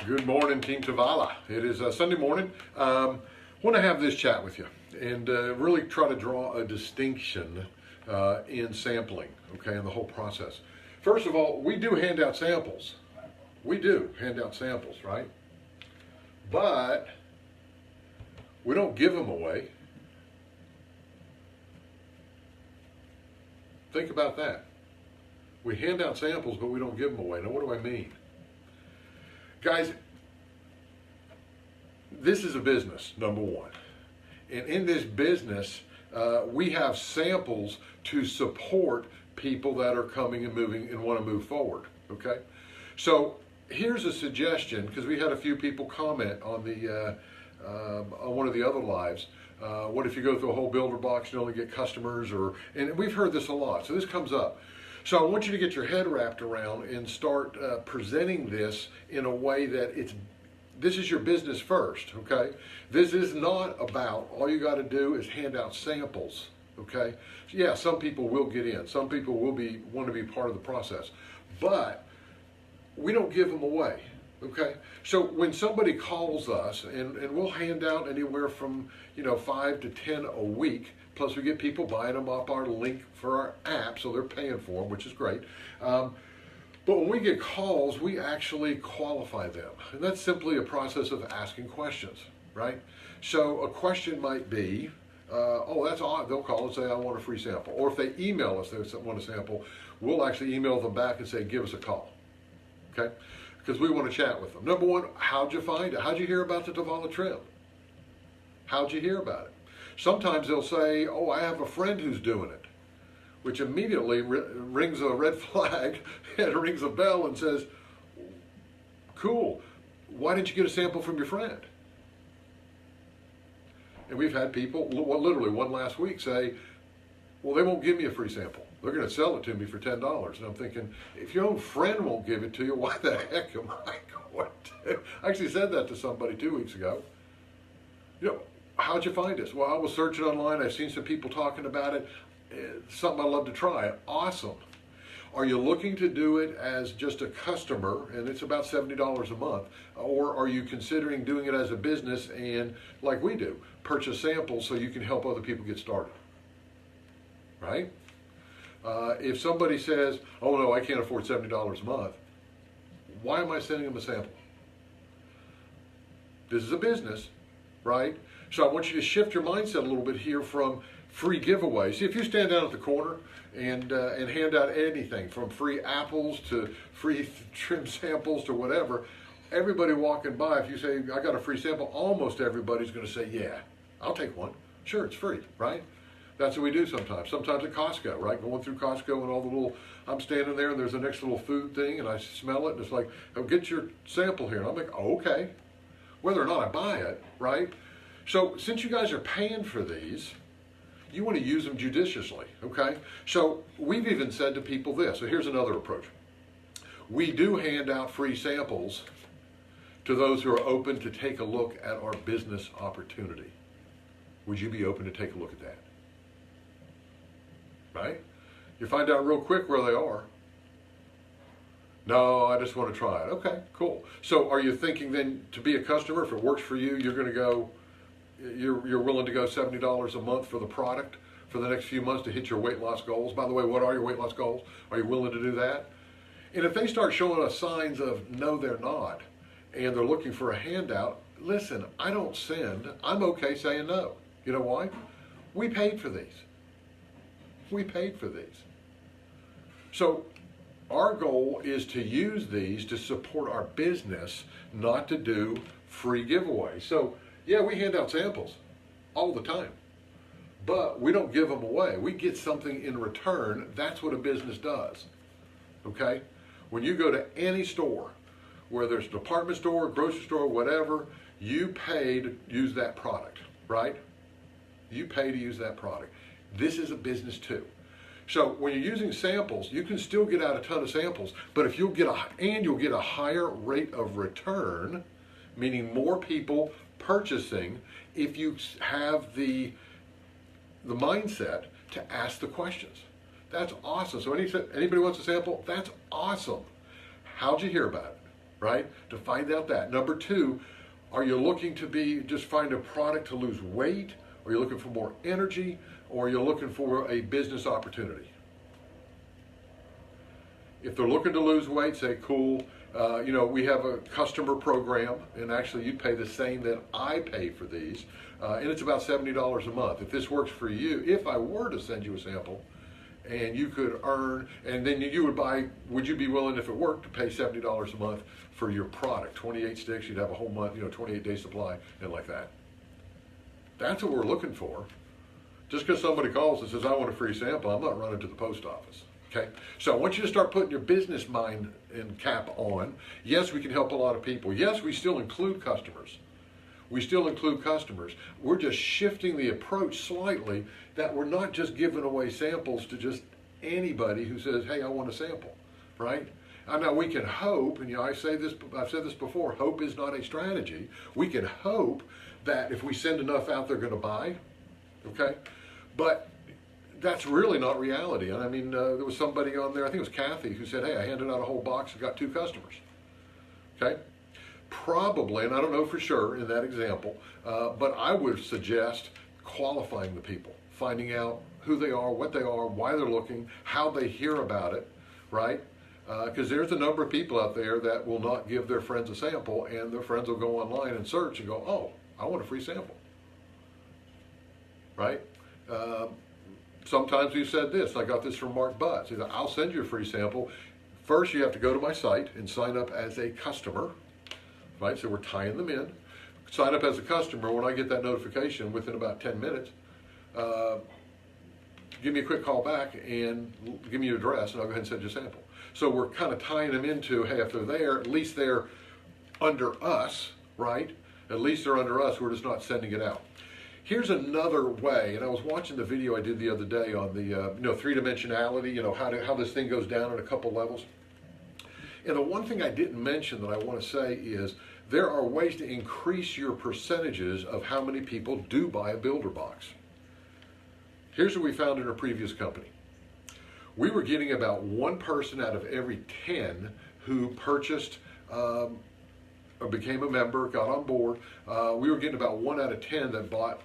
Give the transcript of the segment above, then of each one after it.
Good morning, Team Tavala. It is Sunday morning. Want to have this chat with you and really try to draw a distinction in sampling, okay, in the whole process. First of all, we do hand out samples. We do hand out samples, right? But we don't give them away. Think about that. We hand out samples, but we don't give them away. Now, what do I mean? Guys, this is a business, number one. And in this business, we have samples to support people that are coming and moving and want to move forward, okay? So here's a suggestion, because we had a few people comment on the on one of the other lives. What if you go through a whole builder box and only get customers? And we've heard this a lot, so this comes up. So I want you to get your head wrapped around and start presenting this in a way that this is your business first, okay? This is not about, all you got to do is hand out samples, okay? So yeah, some people will get in. Some people will want to be part of the process. But we don't give them away, okay? So when somebody calls us, and we'll hand out anywhere from 5 to 10 a week, plus we get people buying them off our link for our app, so they're paying for them, which is great. But when we get calls, we actually qualify them. And that's simply a process of asking questions, right? So a question might be, oh, that's odd. They'll call and say, I want a free sample. Or if they email us, they want a sample, we'll actually email them back and say, give us a call, okay? Because we want to chat with them. Number one, how'd you find it? How'd you hear about the Tavala trim? How'd you hear about it? Sometimes they'll say, oh, I have a friend who's doing it, which immediately rings a red flag and rings a bell and says, cool, why didn't you get a sample from your friend? And we've had people, literally one last week, say, well, they won't give me a free sample. They're going to sell it to me for $10. And I'm thinking, if your own friend won't give it to you, why the heck am I going to? I actually said that to somebody 2 weeks ago. How'd you find us? Well, I was searching online. I've seen some people talking about it. It's something I'd love to try. Awesome. Are you looking to do it as just a customer, and it's about $70 a month, or are you considering doing it as a business and, like we do, purchase samples so you can help other people get started? Right? If somebody says, oh no, I can't afford $70 a month, why am I sending them a sample? This is a business, right? So I want you to shift your mindset a little bit here from free giveaways. See, if you stand down at the corner and hand out anything from free apples to free trim samples to whatever, everybody walking by, if you say, I got a free sample, almost everybody's going to say, yeah, I'll take one. Sure, it's free, right? That's what we do sometimes. Sometimes at Costco, right? Going through Costco and all the little, I'm standing there and there's a next little food thing and I smell it and it's like, oh, get your sample here. And I'm like, oh, okay. Whether or not I buy it, right? So since you guys are paying for these, you want to use them judiciously, okay? So we've even said to people this. So here's another approach. We do hand out free samples to those who are open to take a look at our business opportunity. Would you be open to take a look at that? Right? You find out real quick where they are. No, I just want to try it. Okay, cool. So are you thinking then to be a customer, if it works for you, you're going to go, you're willing to go $70 a month for the product for the next few months to hit your weight loss goals? By the way, what are your weight loss goals? Are you willing to do that? And if they start showing us signs of no, they're not, and they're looking for a handout, listen, I don't send. I'm okay saying no. You know why? We paid for these. We paid for these. So our goal is to use these to support our business, not to do free giveaways. So yeah, we hand out samples all the time, but we don't give them away. We get something in return. That's what a business does, okay? When you go to any store, whether it's a department store, grocery store, whatever, you pay to use that product, right? You pay to use that product. This is a business too. So when you're using samples, you can still get out a ton of samples, but if you'll get a higher rate of return, meaning more people purchasing, if you have the mindset to ask the questions. That's awesome. So anybody wants a sample? That's awesome. How'd you hear about it? right? To find out that. Number two, are you looking to just find a product to lose weight? Are you looking for more energy? Or are you looking for a business opportunity? If they're looking to lose weight, say, cool, we have a customer program, and actually you pay the same that I pay for these, and it's about $70 a month. If this works for you, if I were to send you a sample, and you could earn, and then you would buy, would you be willing, if it worked, to pay $70 a month for your product? 28 sticks, you'd have a whole month, 28-day supply, and like that. That's what we're looking for. Just because somebody calls and says, I want a free sample, I'm not running to the post office. Okay, so I want you to start putting your business mind and cap on. Yes, we can help a lot of people. Yes, we still include customers. We're just shifting the approach slightly, that we're not just giving away samples to just anybody who says, hey, I want a sample, right? Now we can hope, and I've said this before, hope is not a strategy. We can hope that if we send enough out, they're going to buy, okay? But that's really not reality. And I mean, there was somebody on there, I think it was Kathy, who said, hey, I handed out a whole box and got 2 customers. Okay? Probably, and I don't know for sure in that example, but I would suggest qualifying the people, finding out who they are, what they are, why they're looking, how they hear about it, right? Because there's a number of people out there that will not give their friends a sample, and their friends will go online and search and go, oh, I want a free sample, right? Sometimes we've said this. I got this from Mark Butts. He said, I'll send you a free sample. First, you have to go to my site and sign up as a customer, right? So we're tying them in. Sign up as a customer. When I get that notification within about 10 minutes, give me a quick call back and give me your address, and I'll go ahead and send you a sample. So we're kind of tying them into, hey, if they're there, at least they're under us, right? At least they're under us. We're just not sending it out. Here's another way, and I was watching the video I did the other day on the three-dimensionality, how this thing goes down in a couple levels. And the one thing I didn't mention that I want to say is there are ways to increase your percentages of how many people do buy a builder box. Here's what we found in our previous company. We were getting about 1 person out of every 10 who purchased or became a member, got on board. We were getting about 1 out of 10 that bought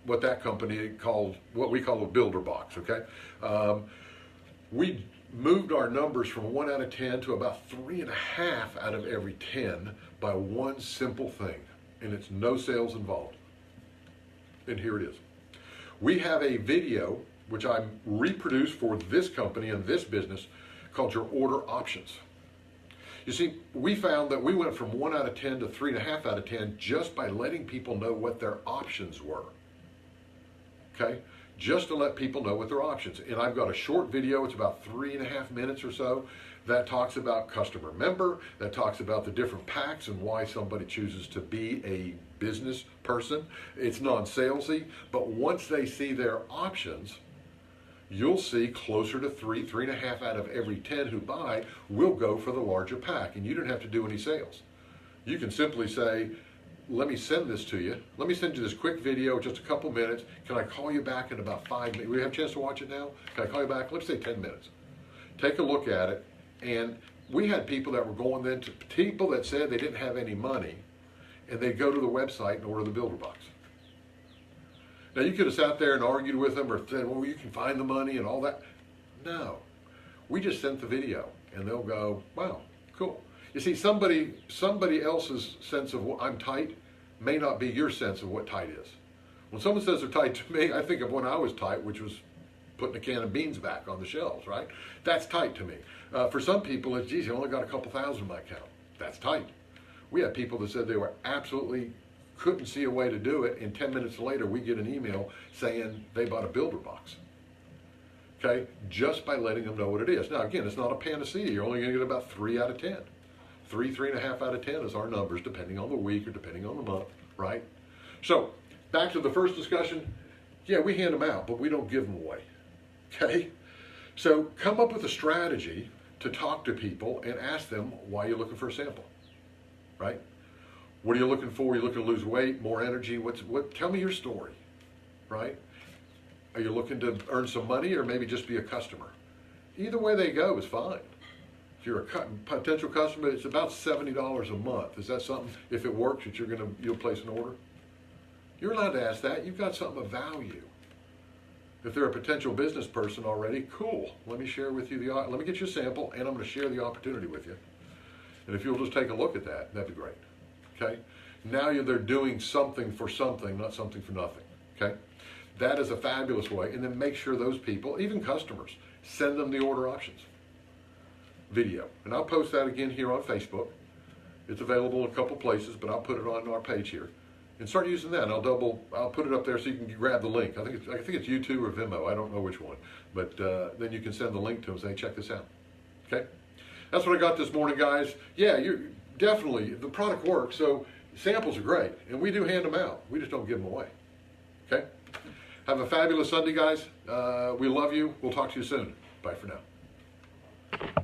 what that company called, what we call a builder box, okay? We moved our numbers from 1 out of 10 to about 3.5 out of every 10 by one simple thing, and it's no sales involved. And here it is. We have a video, which I reproduced for this company and this business, called your order options. You see, we found that we went from 1 out of 10 to 3.5 out of 10 just by letting people know what their options were. Okay? Just to let people know what their options. And I've got a short video, it's about 3.5 minutes or so, that talks about customer member, that talks about the different packs and why somebody chooses to be a business person. It's non-salesy, but once they see their options, you'll see closer to 3.5 out of every 10 who buy will go for the larger pack, and you don't have to do any sales. You can simply say, let me send this to you. Let me send you this quick video, just a couple minutes. Can I call you back in about 5 minutes? We have a chance to watch it now? Can I call you back? Let's say 10 minutes. Take a look at it. And we had people that were going then to people that said they didn't have any money, and they'd go to the website and order the builder box. Now, you could have sat there and argued with them or said, well, you can find the money and all that. No. We just sent the video, and they'll go, wow, cool. You see, somebody else's sense of I'm tight may not be your sense of what tight is. When someone says they're tight to me, I think of when I was tight, which was putting a can of beans back on the shelves, right? That's tight to me. For some people, it's, geez, you only got a couple thousand in my account. That's tight. We had people that said they were absolutely couldn't see a way to do it, and 10 minutes later we get an email saying they bought a builder box. Okay, just by letting them know what it is. Now again, it's not a panacea. You're only going to get about 3 out of 10. 3.5 out of 10 is our numbers, depending on the week or depending on the month, right? So back to the first discussion. Yeah, we hand them out, but we don't give them away. Okay, so come up with a strategy to talk to people and ask them why you're looking for a sample, right? What are you looking for? Are you looking to lose weight, more energy? Tell me your story, right? Are you looking to earn some money or maybe just be a customer? Either way they go is fine. If you're a potential customer, it's about $70 a month. Is that something, if it works, that you'll place an order? You're allowed to ask that. You've got something of value. If they're a potential business person already, cool. Let me share with you let me get you a sample, and I'm going to share the opportunity with you. And if you'll just take a look at that, that'd be great. Okay? Now they're doing something for something, not something for nothing. Okay? That is a fabulous way. And then make sure those people, even customers, send them the order options video. And I'll post that again here on Facebook. It's available in a couple places, but I'll put it on our page here. And start using that. And I'll put it up there so you can grab the link. I think it's YouTube or Vimeo. I don't know which one. But then you can send the link to them and say, check this out. Okay? That's what I got this morning, guys. Yeah, you're definitely, the product works, so samples are great. And we do hand them out. We just don't give them away. Okay? Have a fabulous Sunday, guys. We love you. We'll talk to you soon. Bye for now.